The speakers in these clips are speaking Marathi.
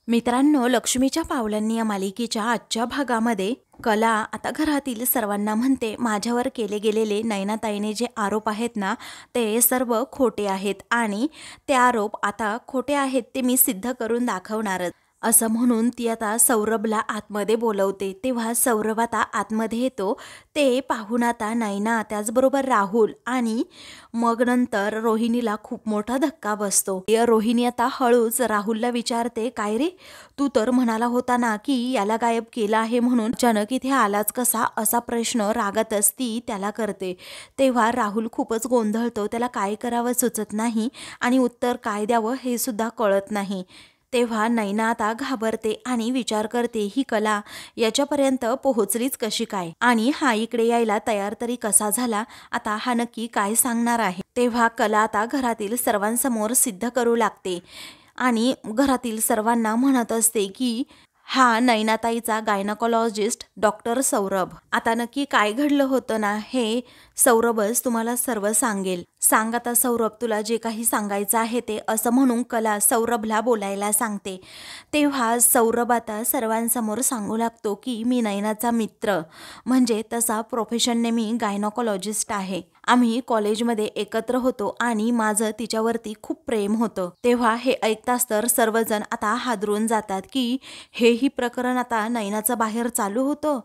मित्रांनो, लक्ष्मीच्या पावलांनी या मालिकेच्या आजच्या भागामध्ये कला आता घरातील सर्वांना म्हणते, माझ्यावर केले गेलेले नयनाताईने जे आरोप आहेत ना, ते सर्व खोटे आहेत आणि ते आरोप आता खोटे आहेत ते मी सिद्ध करून दाखवणारच, असं म्हणून ती आता सौरभला आतमध्ये बोलवते. तेव्हा सौरभ आता आतमध्ये येतो. ते पाहून आता नयना, त्याचबरोबर राहुल आणि मग नंतर रोहिणीला खूप मोठा धक्का बसतो. रोहिणी आता हळूच राहुलला विचारते, काय रे, तू तर म्हणाला होता ना की याला गायब केलं आहे म्हणून, अचानक इथे आलाच कसा, असा प्रश्न रागातच ती त्याला करते. तेव्हा राहुल खूपच गोंधळतो. त्याला काय करावं सुचत नाही आणि उत्तर काय द्यावं हे सुद्धा कळत नाही. तेव्हा नयना आता घाबरते आणि विचार करते, ही कला याच्यापर्यंत पोहोचलीच कशी काय, आणि हा इकडे यायला तयार तरी कसा झाला, आता हा नक्की काय सांगणार आहे. तेव्हा कला आता घरातील सर्वांसमोर सिद्ध करू लागते आणि घरातील सर्वांना म्हणत असते की हा नयनाताईचा गायनाकोलॉजिस्ट डॉक्टर सौरभ. आता नक्की काय घडलं होतं ना, हे सौरभच तुम्हाला सर्व सांगेल. सांग आता सौरभ, तुला जे काही सांगायचं आहे ते, असं म्हणून कला सौरभला बोलायला सांगते. तेव्हा सौरभ आता सर्वांसमोर सांगू लागतो की मी नयनाचा मित्र, म्हणजे तसा प्रोफेशनने मी गायनाकोलॉजिस्ट आहे. आम्ही कॉलेजमध्ये एकत्र होतो आणि माझं तिच्यावरती खूप प्रेम होतं. तेव्हा हे ऐकताच तर सर्वजण आता हादरून जातात की हेही प्रकरण आता नयनाचं बाहेर चालू होतं.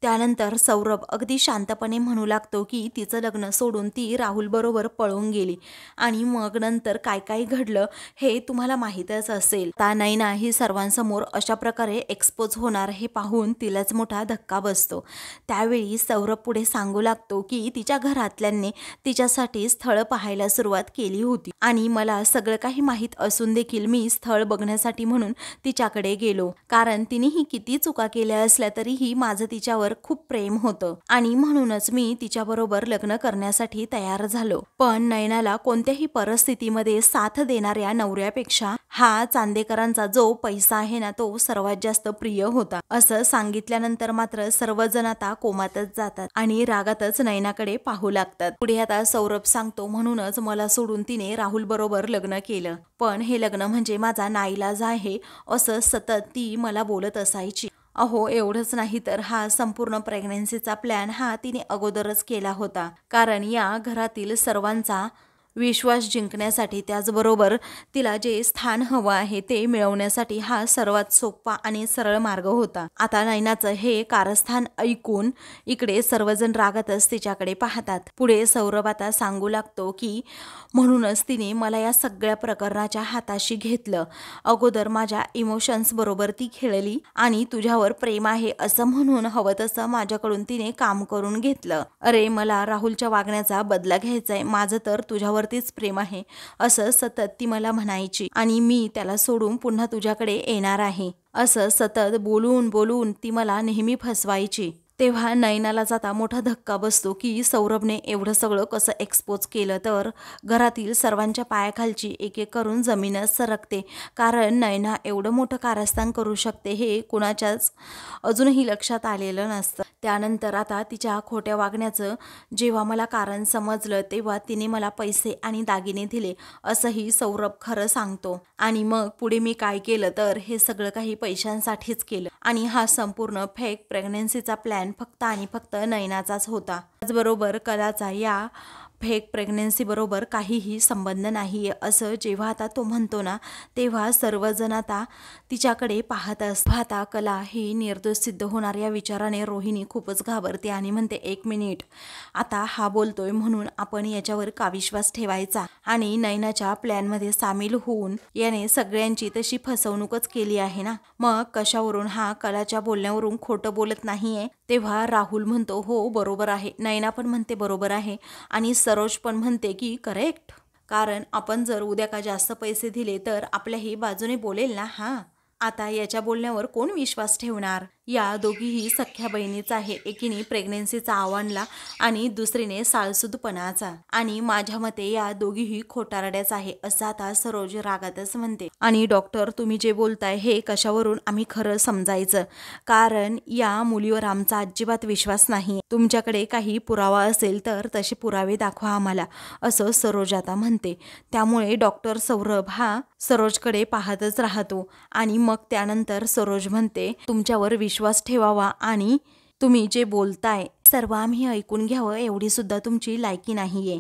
त्यानंतर सौरभ अगदी शांतपणे म्हणू लागतो की तिचं लग्न सोडून ती राहुल बरोबर पळून गेली आणि मग नंतर काय काय घडलं हे तुम्हाला माहीतच असेल. आता नयना ही सर्वांसमोर अशा प्रकारे एक्सपोज होणार हे पाहून तिलाच मोठा धक्का बसतो. त्यावेळी सौरभ पुढे सांगू लागतो की तिच्या घरातल्यांनी तिच्यासाठी स्थळ पाहायला सुरुवात केली होती आणि मला सगळं काही माहीत असून देखील मी स्थळ बघण्यासाठी म्हणून तिच्याकडे गेलो, कारण तिनेही किती चुका केल्या असल्या तरीही माझं तिच्यावर खूप प्रेम होतं आणि म्हणूनच मी तिच्याबरोबर लग्न करण्यासाठी तयार झालो. पण नयनाला कोणत्याही परिस्थितीमध्ये साथ देणाऱ्या नवऱ्यापेक्षा हा चांदेकरांचा जो पैसा आहे ना, तो सर्वात जास्त प्रिय होता. असं सांगितल्यानंतर मात्र सर्वजण आता कोमातच जातात आणि रागातच नयनाकडे पाहू लागतात. पुढे आता सौरभ सांगतो, म्हणूनच मला सोडून तिने राहुल बरोबर लग्न केलं, पण हे लग्न म्हणजे माझा नाईलाज आहे, असं सतत ती मला बोलत असायची. अहो, एवढंच नाही तर हा संपूर्ण प्रेग्नन्सीचा प्लॅन हा तिने अगोदरच केला होता, कारण या घरातील सर्वांचा विश्वास जिंकण्यासाठी, त्याचबरोबर तिला जे स्थान हवं आहे ते मिळवण्यासाठी हा सर्वात सोपा आणि सरळ मार्ग होता. आता नयनाचं हे कारस्थान ऐकून इकडे सर्वजण रागातच तिच्याकडे पाहतात. पुढे सौरभ आता सांगू लागतो की म्हणूनच तिने मला या सगळ्या प्रकरणाच्या हाताशी घेतलं. अगोदर माझ्या इमोशन्स बरोबर ती खेळली आणि तुझ्यावर प्रेम आहे असं म्हणून हवं तसं माझ्याकडून तिने काम करून घेतलं. अरे, मला राहुलच्या वागण्याचा बदला घ्यायचाय, माझं तर तुझ्यावरतीच प्रेम आहे, असं सतत ती मला म्हणायची आणि मी त्याला सोडून पुन्हा तुझ्याकडे येणार आहे, असं सतत बोलून बोलून ती मला नेहमी फसवायची. तेव्हा नयनाला जाता मोठा धक्का बसतो की सौरभने एवढं सगळं कसं एक्सपोज केलं. तर घरातील सर्वांच्या पायाखालची एक एक करून जमीनच सरकते, कारण नयना एवढं मोठं कारस्थान करू शकते हे कुणाच्याच अजूनही लक्षात आलेलं नसतं. त्यानंतर आता तिच्या खोट्या वागण्याचं जेव्हा मला कारण समजलं, तेव्हा तिने मला पैसे आणि दागिने दिले, असंही सौरभ खरं सांगतो. आणि मग पुढे मी काय केलं तर हे सगळं काही पैशांसाठीच केलं आणि हा संपूर्ण फेक प्रेग्नन्सीचा प्लॅन फक्त आणि फक्त नयनाचाच होता. त्याचबरोबर कलाचा या फेक प्रेग्नन्सी बरोबर काहीही संबंध नाहीये, असं जेव्हा आता तो म्हणतो ना, तेव्हा सर्वजण आता तिच्याकडे पाहत असतात. आता कला ही निर्दोष सिद्ध होणार या विचाराने रोहिणी खूपच घाबरते आणि म्हणते, एक मिनिट, आता हा बोलतोय म्हणून आपण याच्यावर का विश्वास ठेवायचा, आणि नयनाच्या प्लॅनमध्ये सामील होऊन याने सगळ्यांची तशी फसवणूकच केली आहे ना, मग कशावरून हा कलाच्या बोलण्यावरून खोटं बोलत नाहीये. तेव्हा राहुल म्हणतो, हो बरोबर आहे. नयना पण म्हणते बरोबर आहे आणि सरोज पण म्हणते की करेक्ट, कारण आपण जर उद्या का जास्त पैसे दिले तर आपल्याही बाजूने बोलेल ना. हा, आता याच्या बोलण्यावर कोण विश्वास ठेवणार. या दोघीही सख्या बहिणीच आहे. एकीने प्रेग्नेन्सीचा आव्हानला आणि दुसरीने साळसूदपणाचा. आणि माझ्या मते या दोघीही खोटारड्याच आहे असं आता सरोज रागातच म्हणते. आणि डॉक्टर, तुम्ही जे बोलताय हे कशावरून आम्ही खरं समजायचं? कारण या मुलीवर आमचा अजिबात विश्वास नाही. तुमच्याकडे काही पुरावा असेल तर तसे पुरावे दाखवा आम्हाला, असं सरोज आता म्हणते. त्यामुळे डॉक्टर सौरभ हा सरोजकडे पाहतच राहतो आणि मग त्यानंतर सरोज म्हणते, तुमच्यावर विश्वास ठेवावा आणि तुम्ही जे बोलताय सर्व आम्ही ऐकून घ्यावं एवढी सुद्धा तुमची लायकी नाहीये.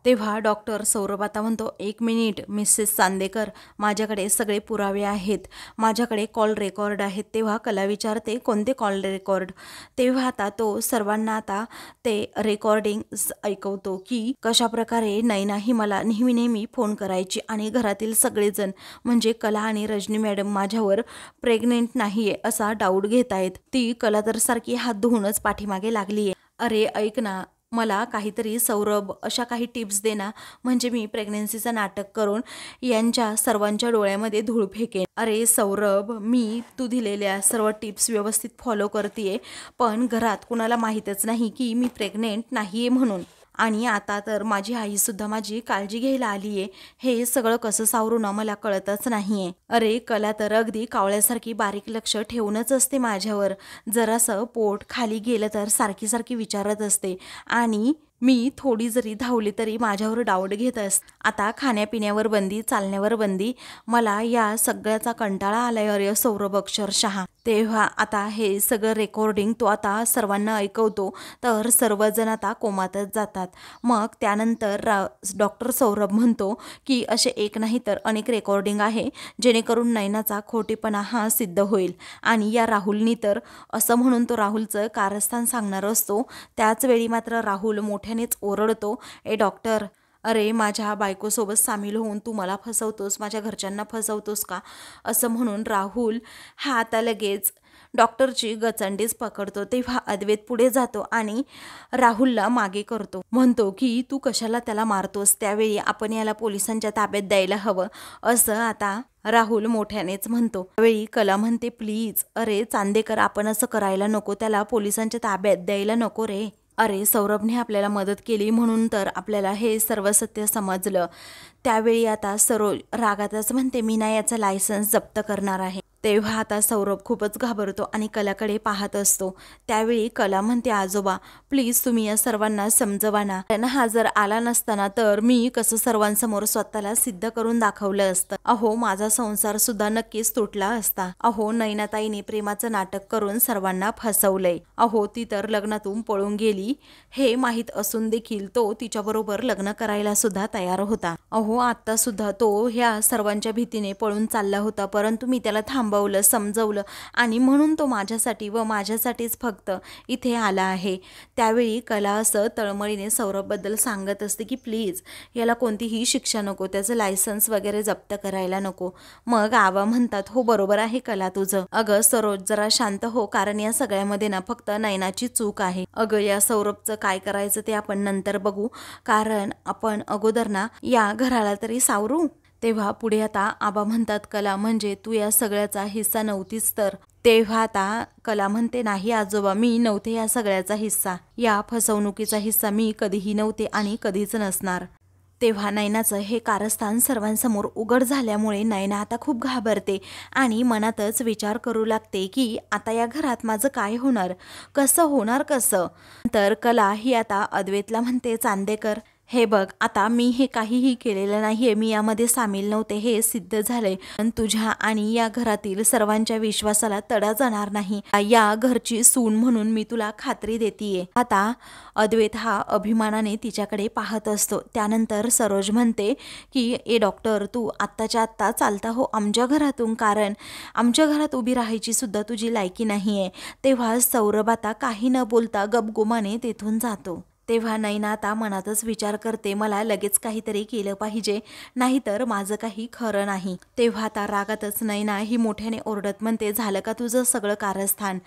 तेव्हा डॉक्टर सौरभ आता म्हणतो, एक मिनिट मिसेस चांदेकर, माझ्याकडे सगळे पुरावे आहेत, माझ्याकडे कॉल रेकॉर्ड आहेत. तेव्हा कला विचारते, कोणते कॉल रेकॉर्ड? तेव्हा आता तो सर्वांना आता ते रेकॉर्डिंग ऐकवतो की कशाप्रकारे नैना ही मला नेहमी नेहमी फोन करायची आणि घरातील सगळेजण म्हणजे कला आणि रजनी मॅडम माझ्यावर प्रेग्नेंट नाहीये असा डाऊट घेत आहेत. ती कला तर सारखी हात धुवूनच पाठीमागे लागलीये. अरे ऐक ना, मला काहीतरी सौरभ अशा काही टिप्स दे ना, म्हणजे मी प्रेग्नेन्सीचं नाटक करून यांच्या सर्वांच्या डोळ्यामध्ये धूळ फेकेन. अरे सौरभ, मी तू दिलेल्या सर्व टिप्स व्यवस्थित फॉलो करतेय, पण घरात कुणाला माहीतच नाही की मी प्रेग्नेंट नाहीये म्हणून. आणि आता तर माझी आईसुद्धा माझी काळजी घ्यायला आली आहे. हे सगळं कसं सावरू ना मला कळतच नाही आहे. अरे कला तर अगदी कावळ्यासारखी बारीक लक्ष ठेवूनच असते माझ्यावर. जरासं पोट खाली गेलं तर सारखी सारखी विचारत असते आणि मी थोडी जरी धावली तरी माझ्यावर डाऊट घेत असते. आता खाण्यापिण्यावर बंदी, चालण्यावर बंदी. मला या सगळ्याचा कंटाळा आलाय अरे सौरभ अक्षरशः. तेव्हा आता हे सगळं रेकॉर्डिंग तो आता सर्वांना ऐकवतो तर सर्वजण आता कोमातच जातात. मग त्यानंतर डॉक्टर सौरभ म्हणतो की असे एक नाही तर अनेक रेकॉर्डिंग आहे जेणेकरून नैनाचा खोटेपणा हा सिद्ध होईल. आणि या राहुलनी तर असं म्हणून तो राहुलचं कारस्थान सांगणार असतो. त्याच वेळी मात्र राहुल मोठ्यानेच ओरडतो, ए डॉक्टर, अरे माझ्या बायकोसोबत सामील होऊन तू मला फसवतोस, माझ्या घरच्यांना फसवतोस का? असं म्हणून राहुल हा आता लगेच डॉक्टरची गचंडीच पकडतो. तेव्हा अद्वैत पुढे जातो आणि राहुलला मागे करतो, म्हणतो की तू कशाला त्याला मारतोस, त्यावेळी आपण याला पोलिसांच्या ताब्यात द्यायला हवं, असं आता राहुल मोठ्यानेच म्हणतो. त्यावेळी कला म्हणते, प्लीज अरे चांदेकर, आपण असं करायला नको, त्याला पोलिसांच्या ताब्यात द्यायला नको रे. अरे सौरभने आपल्याला मदत केली म्हणून तर आपल्याला हे सर्व सत्य समजलं. त्यावेळी आता सरोज रागातच म्हणते, मी ना याचं लायसन्स जप्त करणार आहे. तेव्हा आता सौरभ खूपच घाबरतो आणि कलाकडे पाहत असतो. त्यावेळी कला म्हणते, आजोबा प्लीज तुम्ही या सर्वांना समजवा ना, हा जर आला नसताना तर मी कसं सर्वांसमोर स्वतःला सिद्ध करून दाखवलं असतं. अहो माझा संसार सुद्धा नक्कीच तुटला असता. अहो नैनाताईने प्रेमाचं नाटक करून सर्वांना फसवलंय. अहो ती तर लग्नातून पळून गेली हे माहीत असून देखील तो तिच्याबरोबर लग्न करायला सुद्धा तयार होता. अहो आता सुद्धा तो ह्या सर्वांच्या भीतीने पळून चालला होता, परंतु मी त्याला थांबवलं, समजवलं आणि म्हणून तो माझ्यासाठी व माझ्यासाठीच फक्त इथे आला आहे. त्यावेळी कला असं तळमळीने सौरभबद्दल सांगत असते की प्लीज याला कोणतीही शिक्षा नको, त्याचं लायसन्स वगैरे जप्त करायला नको. मग आबा म्हणतात, हो बरोबर आहे कला तुझं. अगं सरोज जरा शांत हो, कारण या सगळ्यामध्ये ना फक्त नैनाची चूक आहे. अगं या सौरभचं काय करायचं ते आपण नंतर बघू, कारण आपण अगोदर ना या घराला तरी सावरू. तेव्हा पुढे आता आबा म्हणतात, कला म्हणजे तू या सगळ्याचा हिस्सा नव्हतीच तर? तेव्हा आता कला म्हणते, नाही आजोबा, मी नव्हते या सगळ्याचा हिस्सा, या फसवणुकीचा हिस्सा मी कधीही नव्हते आणि कधीच नसणार. तेव्हा नैनाचं हे कारस्थान सर्वांसमोर उघड झाल्यामुळे नैना आता खूप घाबरते आणि मनातच विचार करू लागते की आता या घरात माझं काय होणार, कसं होणार कसं. तर कला ही आता अद्वैतला म्हणते, चांदेकर हे बघ, आता मी हे काहीही केलेलं नाहीये, मी यामध्ये सामील नव्हते, हे सिद्ध झालंय, पण तुझ्या आणि या घरातील सर्वांच्या विश्वासाला तडा जाणार नाही. या घरची सून म्हणून मी तुला खात्री देतीये. आता अद्वैत हा अभिमानाने तिच्याकडे पाहत असतो. त्यानंतर सरोज म्हणते की ए डॉक्टर, तू आत्ताच्या आत्ता चालता हो आमच्या घरातून, कारण आमच्या घरात उभी राहायची सुद्धा तुझी लायकी नाहीये. तेव्हा सौरभ आता काही न बोलता गपगुमाने तेथून जातो. तेव्हा नैना आता मनातच विचार करते, मला लगेच काहीतरी केलं पाहिजे, नाहीतर माझं काही खरं नाही. तेव्हा आता रागातच नैना ही मोठ्याने ओरडत म्हणते, झालं का तुझं सगळं कारस्थान?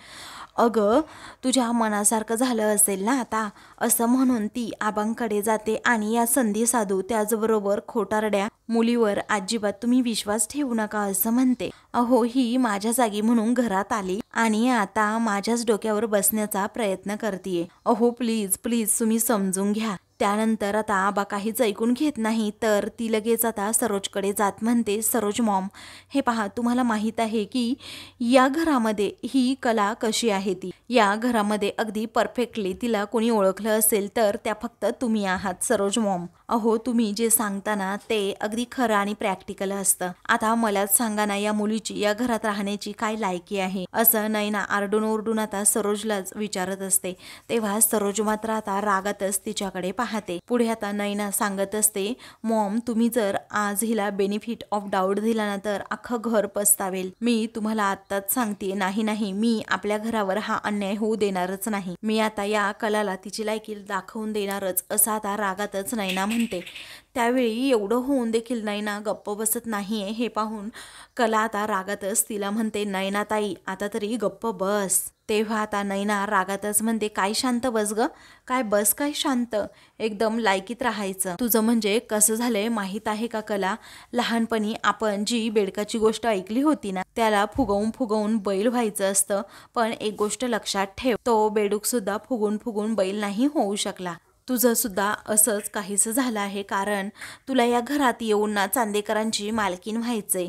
अगं तुझ्या मनासारखं झालं असेल ना आता, असं म्हणून ती आबांकडे जाते आणि या संधी साधू त्याचबरोबर खोटारड्या मुलीवर अजिबात तुम्ही विश्वास ठेवू नका असं म्हणते. अहो ही माझ्या जागी म्हणून घरात आली आणि आता माझ्याच डोक्यावर बसण्याचा प्रयत्न करतीये. अहो प्लीज प्लीज तुम्ही समजून घ्या. त्यानंतर आता आबा काहीच ऐकून घेत नाही तर ती लगेच आता सरोजकडे जात म्हणते, सरोज मॉम, हे पहा तुम्हाला माहीत आहे की या घरामध्ये ही कला कशी आहे. ती या घरामध्ये अगदी परफेक्टली तिला कोणी ओळखलं असेल तर त्या फक्त तुम्ही आहात सरोज मॉम. अहो तुम्ही जे सांगता ना ते अगदी खरं आणि प्रॅक्टिकल असतं. आता मलाच सांगा ना या मुलीची या घरात राहण्याची काय लायकी आहे, असं नैना आरडून ओरडून आता सरोजलाच विचारत असते. तेव्हा सरोज मात्र आता रागातच तिच्याकडे पाहते. पुढे आता नैना सांगत असते, मॉम तुम्ही जर आज हिला बेनिफिट ऑफ डाऊट दिला ना तर अख्खं घर पस्तावेल. मी तुम्हाला आत्ताच सांगते, नाही नाही मी आपल्या घरावर हा अन्याय होऊ देणारच नाही. मी आता या कलाला तिची लायकी दाखवून देणारच, असं आता रागातच नैना म्हणते. त्यावेळी एवढं होऊन देखील नैना गप्प बसत नाहीये हे पाहून कला आता रागातच तिला म्हणते, नैना ताई आता तरी गप्प बस. तेव्हा आता नैना रागातच म्हणते, काय शांत बस ग, काय बस काय शांत, एकदम लायकीत राहायचं. तुझं म्हणजे कसं झालंय माहीत आहे का कला, लहानपणी आपण जी बेडकाची गोष्ट ऐकली होती ना त्याला फुगवून फुगवून बैल व्हायचं असतं. पण एक गोष्ट लक्षात ठेव, तो बेडूक सुद्धा फुगून फुगून बैल नाही होऊ शकला. तुझं सुद्धा असंच काहीच झालं आहे, कारण तुला या घरात येऊन ना चांदेकरांची मालकीण व्हायचंय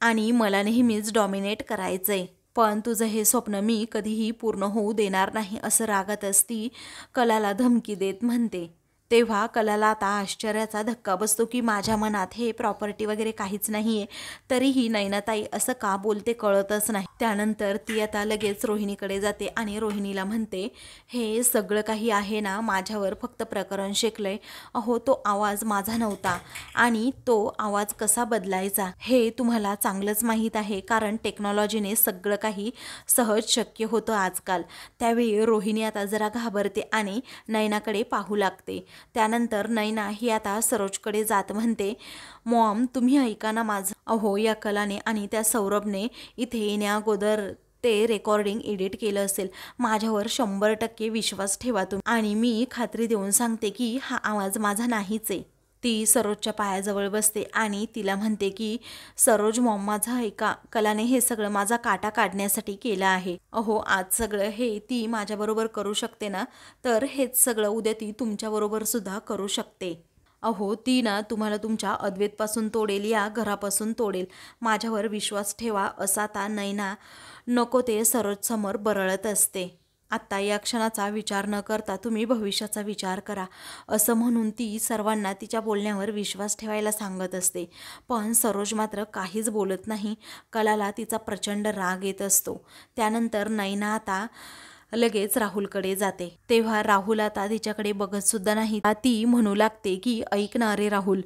आणि मला नेहमीच डॉमिनेट करायचंय. पण तुझं हे स्वप्न मी कधीही पूर्ण होऊ देणार नाही, असं रागातच ती कलाला धमकी देत म्हणते. तेव्हा कलाला आता आश्चर्याचा धक्का बसतो की माझ्या मनात हे प्रॉपर्टी वगैरे काहीच नाहीये, तरीही नैनाताई असं का बोलते कळतच नाही. त्यानंतर ती आता लगेच रोहिणीकडे जाते आणि रोहिणीला म्हणते, हे सगळं काही आहे ना माझ्यावर फक्त प्रकरण शेकलंय. अहो तो आवाज माझा नव्हता आणि तो आवाज कसा बदलायचा हे तुम्हाला चांगलंच माहीत आहे, कारण टेक्नॉलॉजीने सगळं काही सहज शक्य होतं आजकाल. त्यावेळी रोहिणी आता जरा घाबरते आणि नैनाकडे पाहू लागते. त्यानंतर नैना ही आता सरोजकडे जात म्हणते, मॉम तुम्ही ऐका ना माझं. अहो या कलाने आणि त्या सौरभने इथे येण्या अगोदर ते रेकॉर्डिंग एडिट केलं असेल. माझ्यावर 100% विश्वास ठेवा तुम्ही आणि मी खात्री देऊन सांगते की हा आवाज माझा नाहीच आहे. ती सरोजच्या पायाजवळ बसते आणि तिला म्हणते की सरोज मॉम माझं ऐका, कलाने हे सगळं माझा काटा काढण्यासाठी केलं आहे. अहो आज सगळं हे ती माझ्याबरोबर करू शकते ना तर हेच सगळं उद्या ती तुमच्याबरोबर सुद्धा करू शकते. अहो ती ना तुम्हाला तुमच्या अद्वैतपासून तोडेल, या घरापासून तोडेल. माझ्यावर विश्वास ठेवा, असा आता नैना नको ते सरोजसमोर बरळत असते. आत्ता या क्षणाचा विचार न करता तुम्ही भविष्याचा विचार करा, असं म्हणून ती सर्वांना तिच्या बोलण्यावर विश्वास ठेवायला सांगत असते. पण सरोज मात्र काहीच बोलत नाही. कलाला तिचा प्रचंड राग येत असतो. त्यानंतर नैना आता लगेच राहुलकडे जाते. तेव्हा राहुल आता तिच्याकडे बघत सुद्धा नाही. ती म्हणू लागते की ऐक ना रे राहुल,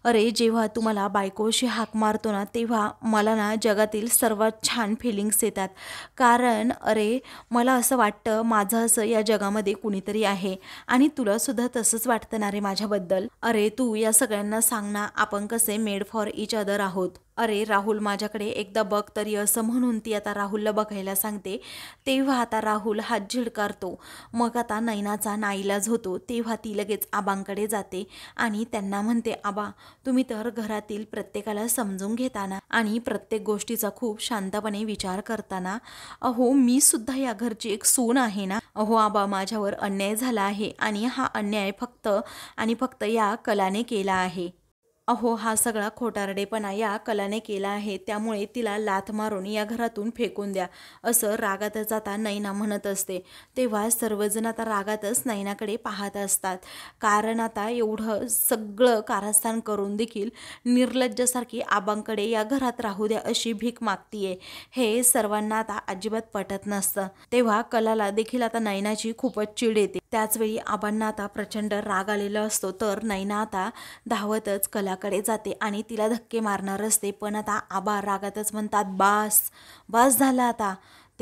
अरे जेव्हा तू मला बायकोशी हाक मारतो ना तेव्हा मला ना जगातील सर्वात छान फिलिंग्स येतात. कारण अरे मला असं वाटतं माझं असं या जगामध्ये कुणीतरी आहे आणि तुला सुद्धा तसंच वाटतं ना रे माझ्याबद्दल. अरे तू या सगळ्यांना सांग ना आपण कसे मेड फॉर इच अदर आहोत. अरे राहुल माझ्याकडे एकदा बघ तरी, असं म्हणून ती आता राहुलला बघायला सांगते. तेव्हा आता राहुल हात झिडकारतो. मग आता नैनाचा नाईलाज होतो. तेव्हा ती लगेच आबांकडे जाते आणि त्यांना म्हणते, आबा तुम्ही तर घरातील प्रत्येकाला समजून घेताना आणि प्रत्येक गोष्टीचा खूप शांतपणे विचार करताना. अहो मी सुद्धा या घरची एक सून आहे ना. अहो आबा माझ्यावर अन्याय झाला आहे आणि हा अन्याय फक्त आणि फक्त या कलाने केला आहे. अहो हा सगळा खोटारडेपणा या कलाने केला आहे, त्यामुळे तिला लाथ मारून या घरातून फेकून द्या, असं रागातच आता नैना म्हणत असते. तेव्हा सर्वजण आता रागातच नैनाकडे पाहत असतात, कारण आता एवढं सगळं कारस्थान करून देखील निर्लज्जासारखी आबांकडे या घरात राहू द्या अशी भीक मागतीये, हे सर्वांना आता अजिबात पटत नसतं. तेव्हा कलाला देखील आता नैनाची खूपच चिड येते. त्याचवेळी आबांना आता प्रचंड राग आलेला असतो. तर नैना आता धावतच कलाकडे जाते आणि तिला धक्के मारणार असते, पण आता आबा रागातच म्हणतात, बास बास झाला आता.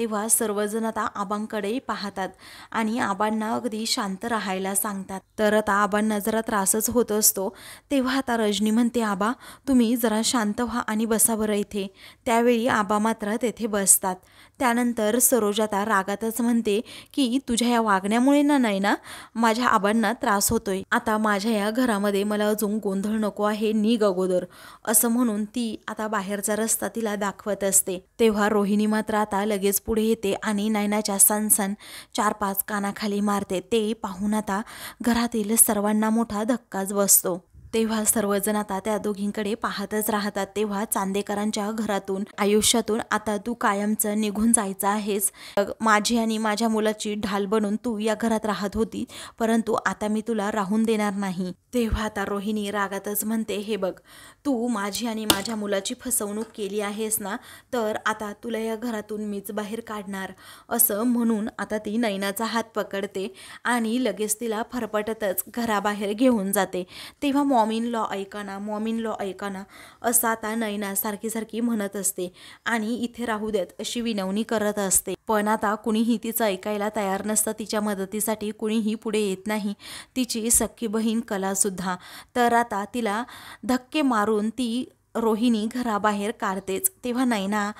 तेव्हा सर्वजण आता आबांकडे पाहतात आणि आबांना अगदी शांत राहायला सांगतात. तर आता आबांना जरा त्रासच होत असतो. तेव्हा आता रजनी म्हणते, आबा तुम्ही जरा शांत व्हा आणि बसा बरं इथे. त्यावेळी आबा मात्र तेथे बसतात. त्यानंतर सरोज आता रागातच म्हणते की तुझ्या या वागण्यामुळे नाही ना माझ्या आबांना त्रास होतोय. आता माझ्या या घरामध्ये मला अजून गोंधळ नको आहे, निघ अगोदर, असं म्हणून ती आता बाहेरचा रस्ता तिला दाखवत असते. तेव्हा रोहिणी मात्र आता लगेच पुढे येते आणि नयनाच्या सनसन 4-5 कानाखाली मारते. ते पाहून आता घरातील सर्वांना मोठा धक्काच बसतो. तेव्हा सर्वजण आता त्या दोघींकडे पाहतच राहतात. तेव्हा चांदेकरांच्या घरातून आयुष्यातून आता तू कायमचं निघून जायचं आहेस. माझी आणि माझ्या मुलाची ढाल बनून तू या घरात राहत होती, परंतु आता मी तुला राहून देणार नाही. तेव्हा आता रोहिणी रागातच म्हणते, हे बघ, तू माझी आणि माझ्या मुलाची फसवणूक केली आहेस ना, तर आता तुला या घरातून मीच बाहेर काढणार, असं म्हणून आता ती नयनाचा हात पकडते आणि लगेच तिला फरफटतच घराबाहेर घेऊन जाते. तेव्हा मॉम इन लॉ ऐका ना, मॉम इन लॉ ऐका ना, असं आता नयना सारखी म्हणत असते आणि इथे राहू देत अशी विनवणी करत असते. पण आता कुणीही तिचं ऐकायला तयार नसतं. तिच्या मदतीसाठी कुणीही पुढे येत नाही. तिची सख्खी बहीण कला सुद्धा. तर आता तिला धक्के मारून ती रोहिणी घराबाहेर काढतेच. तेव्हा नयना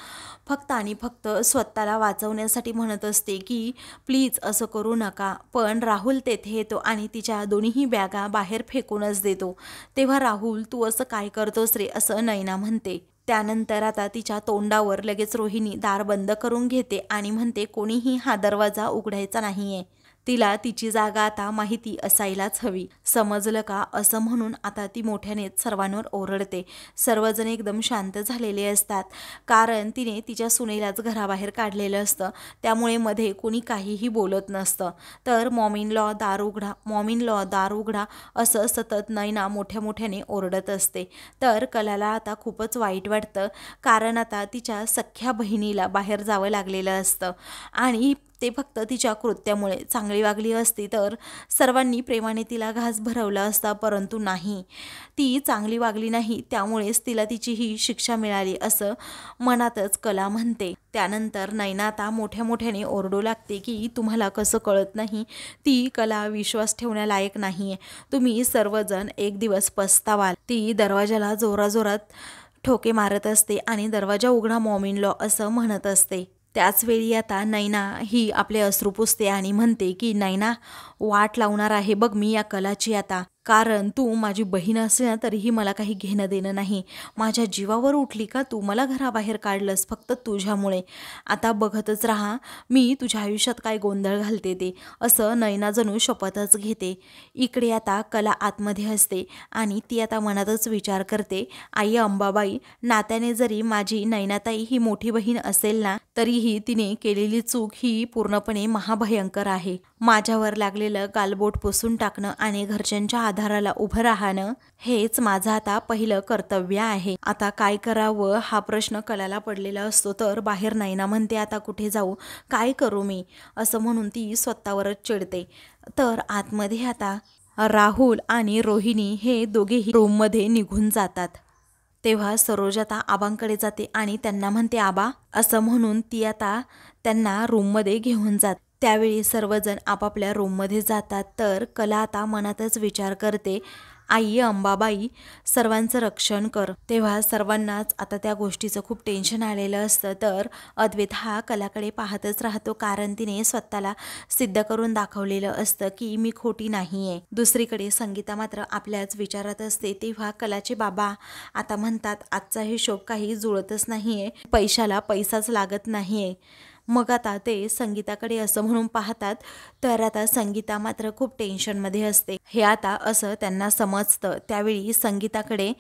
फक्त आणि फक्त स्वतःला वाचवण्यासाठी म्हणत असते की प्लीज असं करू नका. पण राहुल तेथे येतो आणि तिच्या दोन्हीही बॅगा बाहेर फेकूनच देतो. तेव्हा राहुल तू असं काय करतोस रे, असं नयना म्हणते. त्यानंतर आता तिच्या तोंडावर लगेच रोहिणी दार बंद करून घेते आणि म्हणते कोणीही हा दरवाजा उघडायचा नाहीये. तिला तिची जागा आता माहिती असायलाच हवी, समजलं का, असं म्हणून आता ती मोठ्यानेच सर्वांवर ओरडते. सर्वजण एकदम शांत झालेले असतात, कारण तिने तिच्या सुनेलाच घराबाहेर काढलेलं असतं. त्यामुळे मध्ये कोणी काहीही बोलत नसतं. तर मॉम इन लॉ दार उघडा, मॉम इन लॉ दार उघडा, असं सतत नयना मोठ्याने ओरडत असते. तर कलाला आता खूपच वाईट वाटतं, कारण आता तिच्या सख्ख्या बहिणीला बाहेर जावं लागलेलं असतं आणि ते फक्त तिच्या कृत्यामुळे. चांगली वागली असती तर सर्वांनी प्रेमाने तिला घास भरवला असता, परंतु नाही, ती चांगली वागली नाही, त्यामुळेच तिला तिची ही शिक्षा मिळाली, असं मनातच कला म्हणते. त्यानंतर नयना आता मोठ्याने ओरडू लागते की तुम्हाला कसं कळत नाही, ती कला विश्वास ठेवण्यालायक नाहीये. तुम्ही सर्वजण एक दिवस पस्तावाल. ती दरवाजाला जोरात ठोके मारत असते आणि दरवाजा उघडा मॉम इन लॉ, असं म्हणत असते. त्याचवेळी आता नयना ही आपले अश्रू पुसते आणि म्हणते की नयना, वाट लावणार आहे बघ मी या कलाची आता, कारण तू माझी बहीण असली ना तरीही मला काही घेणं देणं नाही. माझ्या जीवावर उठली का तू, मला घराबाहेर काढलंस फक्त तुझ्यामुळे. आता बघतच राहा मी तुझ्या आयुष्यात काय गोंधळ घालते ते, असं नयना जणू शपथच घेते. इकडे आता कला आतमध्ये असते आणि ती आता मनातच विचार करते, आई अंबाबाई, नात्याने जरी माझी नयनाताई ही मोठी बहीण असेल ना, तरीही तिने केलेली चूक ही पूर्णपणे महाभयंकर आहे. माझ्यावर लागलेलं गालबोट पुसून टाकणं आणि घरच्यांच्या आधाराला उभं राहणं हेच माझं आता पहिलं कर्तव्य आहे. आता काय करावं हा प्रश्न कलाला पडलेला असतो. तर बाहेर नयना म्हणते, आता कुठे जाऊ, काय करू मी, असं म्हणून ती स्वतःवरच चिडते. तर आतमध्ये आता राहुल आणि रोहिणी हे दोघेही रूममध्ये निघून जातात. तेव्हा सरोज आता आबांकडे जाते आणि त्यांना म्हणते, आबा, असं म्हणून ती आता त्यांना रूममध्ये घेऊन जाते. त्यावेळी सर्वजण आपापल्या रूममध्ये जातात. तर कला आता मनातच विचार करते, आई अंबाबाई, सर्वांचं रक्षण कर. तेव्हा सर्वांनाच आता त्या गोष्टीचं खूप टेन्शन आलेलं असतं. तर अद्वैत हा कलाकडे पाहतच राहतो, कारण तिने स्वतःला सिद्ध करून दाखवलेलं असतं की मी खोटी नाहीये. दुसरीकडे संगीता मात्र आपल्याच विचारात असते. तेव्हा कलाचे बाबा आता म्हणतात, आजचा हिशोब काही जुळतच नाहीये, पैशाला पैसाच लागत नाहीये. मग आता ते संगीताकडे असं म्हणून पाहतात. तर आता संगीता मात्र खूप टेन्शनमध्ये असते. हे आता असं त्यांना समजतं. त्यावेळी संगीताकडे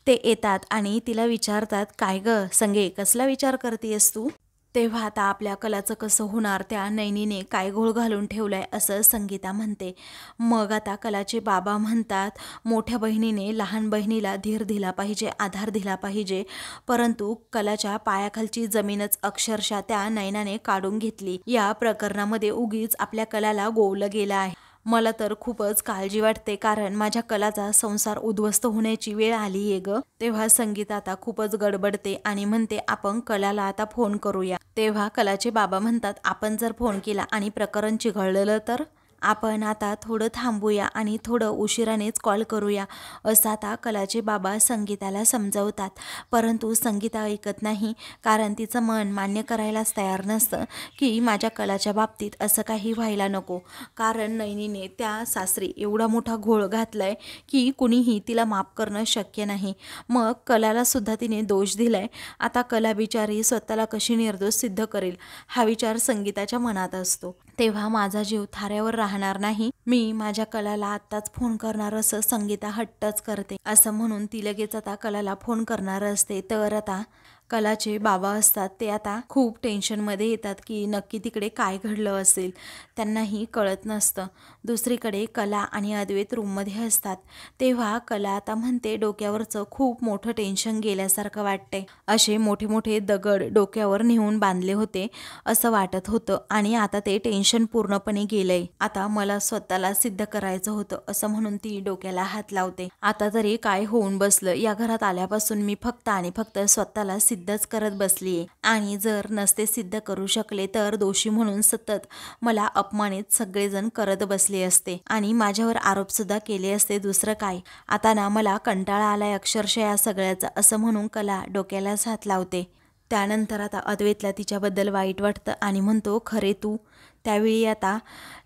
ते येतात आणि तिला विचारतात, काय ग संगे, कसला विचार करतेस तू? तेव्हा आता आपल्या कलाचं कसं होणार, त्या नयनीने काय घोळ घालून ठेवलाय, असं संगीता म्हणते. मग आता कलाचे बाबा म्हणतात, मोठ्या बहिणीने लहान बहिणीला धीर दिला पाहिजे, आधार दिला पाहिजे, परंतु कलाच्या पायाखालची जमीनच अक्षरशः त्या नयनाने काढून घेतली. या प्रकरणामध्ये उगीच आपल्या कलाला गोवलं गेलं आहे. मला तर खूपच काळजी वाटते, कारण माझ्या कलाचा संसार उद्ध्वस्त होण्याची वेळ आली आहे ग. तेव्हा संगीता आता खूपच गडबडते आणि म्हणते आपण कलाला आता फोन करूया. तेव्हा कलाचे बाबा म्हणतात आपण जर फोन केला आणि प्रकरण चिघळलं तर आपण आता थोडं थांबूया आणि थोडं उशिरानेच कॉल करूया, असं आता कलाचे बाबा संगीताला समजावतात. परंतु संगीता ऐकत नाही, कारण तिचं मन मान्य करायलाच तयार नसतं की माझ्या कलाच्या बाबतीत असं काही व्हायला नको. कारण नैनीने त्या सासरी एवढा मोठा घोळ घातलाय की कुणीही तिला माफ करणं शक्य नाही. मग कलाला सुद्धा तिने दोष दिलाय. आता कला बिचारी स्वतःला कशी निर्दोष सिद्ध करेल हा विचार संगीताच्या मनात असतो. तेव्हा माझा जीव थाऱ्यावर राहणार नाही, मी माझ्या कलाला आत्ताच फोन करणार, असं संगीता हट्टच करते. असं म्हणून ती लगेच आता कलाला फोन करणार असते. तर आता कलाचे बाबा असतात ते आता खूप टेन्शनमध्ये येतात की नक्की तिकडे काय घडलं असेल, त्यांनाही कळत नसतं. दुसरीकडे कला आणि अद्वैत रूममध्ये असतात. तेव्हा कला आता म्हणते डोक्यावरचं खूप मोठं टेन्शन गेल्यासारखं वाटतंय. असे मोठे मोठे दगड डोक्यावर नेऊन बांधले होते असं वाटत होतं आणि आता ते टेन्शन पूर्णपणे गेलंय. आता मला स्वतःला सिद्ध करायचं होतं, असं म्हणून ती डोक्याला हात लावते. आता तरी काय होऊन बसलं, या घरात आल्यापासून मी फक्त आणि फक्त स्वतःला सिद्धच करत बसलीये आणि जर नसते सिद्ध करू शकले तर दोषी म्हणून सतत मला अपमानित सगळेजण करत बसले असते आणि माझ्यावर आरोप सुद्धा केले असते. दुसरं काय, आता ना मला कंटाळा आलाय अक्षरशः या सगळ्याचा, असं म्हणून कला डोक्यालाच हात लावते. त्यानंतर आता अद्वैतला तिच्याबद्दल वाईट वाटतं आणि म्हणतो खरे तू. त्यावेळी आता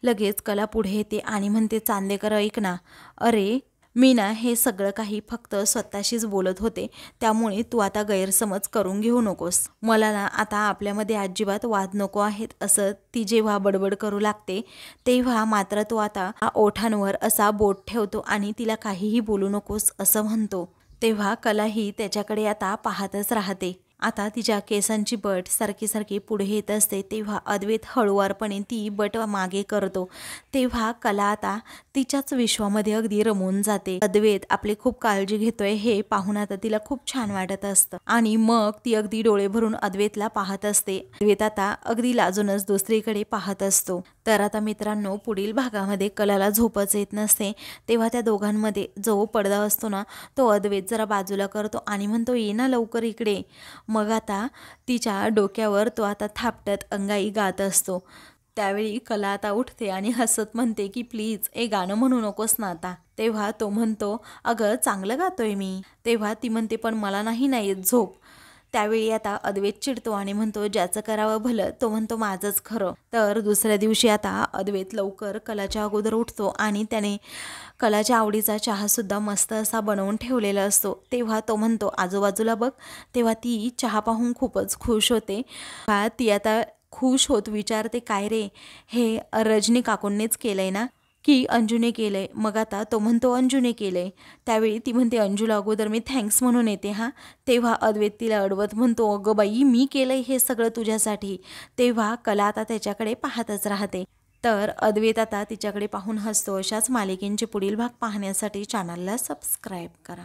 लगेच कला पुढे येते आणि म्हणते चांदेकर ऐक ना, अरे मी ना हे सगळं काही फक्त स्वतःशीच बोलत होते, त्यामुळे तू आता गैरसमज करून घेऊ नकोस. मला ना आता आपल्यामध्ये अजिबात वाद नको आहेत, असं ती जेव्हा बडबड करू लागते तेव्हा मात्र तो आता ओठांवर असा बोट ठेवतो आणि तिला काहीही बोलू नकोस असं म्हणतो. तेव्हा कलाही त्याच्याकडे आता पाहतच राहते. आता तिच्या केसांची बट सारखी सारखी पुढे येत असते. तेव्हा अद्वैत हळुवारपणे ती बट मागे करतो. तेव्हा कला आता तिच्याच विश्वामध्ये अगदी रमून जाते. अद्वैत आपली खूप काळजी घेतोय हे पाहून आता तिला खूप छान वाटत असतं आणि मग ती अगदी डोळे भरून अद्वैतला पाहत असते. अद्वैत आता अगदी लाजूनच दुसरीकडे पाहत असतो. तर आता मित्रांनो, पुढील भागामध्ये कलाला झोपच येत नसते. तेव्हा त्या दोघांमध्ये जो पडदा असतो ना, तो अद्वैत जरा बाजूला करतो आणि म्हणतो ये ना लवकर इकडे. मग आता तिच्या डोक्यावर तो आता थापटत अंगाई गात असतो. त्यावेळी कला आता उठते आणि हसत म्हणते की प्लीज हे गाणं म्हणू नकोस ना आता. तेव्हा तो म्हणतो अगं चांगलं गातोय मी. तेव्हा ती म्हणते पण मला नाही येत झोप. त्यावेळी आता अद्वैत चिडतो आणि म्हणतो ज्याचं करावं भलं तो म्हणतो माझंच खरं. तर दुसऱ्या दिवशी आता अद्वैत लवकर कलाच्या अगोदर उठतो आणि त्याने कलाच्या आवडीचा चहासुद्धा मस्त असा बनवून ठेवलेला असतो. तेव्हा तो म्हणतो आजूबाजूला बघ. तेव्हा ती चहा पाहून खूपच खुश होते. ती आता खुश होत विचारते काय रे, हे रजनी काकूंनीच केलंय ना की अंजूने केलंय. मग आता तो म्हणतो अंजूने केलंय. त्यावेळी ती म्हणते अंजूला अगोदर मी थँक्स म्हणून येते हा. तेव्हा अद्वैत तिला अडवत म्हणतो अगं बाई मी केलंय हे सगळं तुझ्यासाठी. तेव्हा कला आता त्याच्याकडे पाहतच राहते. तर अद्वैत आता तिच्याकडे पाहून हसतो. अशाच मालिकेंचे पुढील भाग पाहण्यासाठी चॅनलला सबस्क्राईब करा.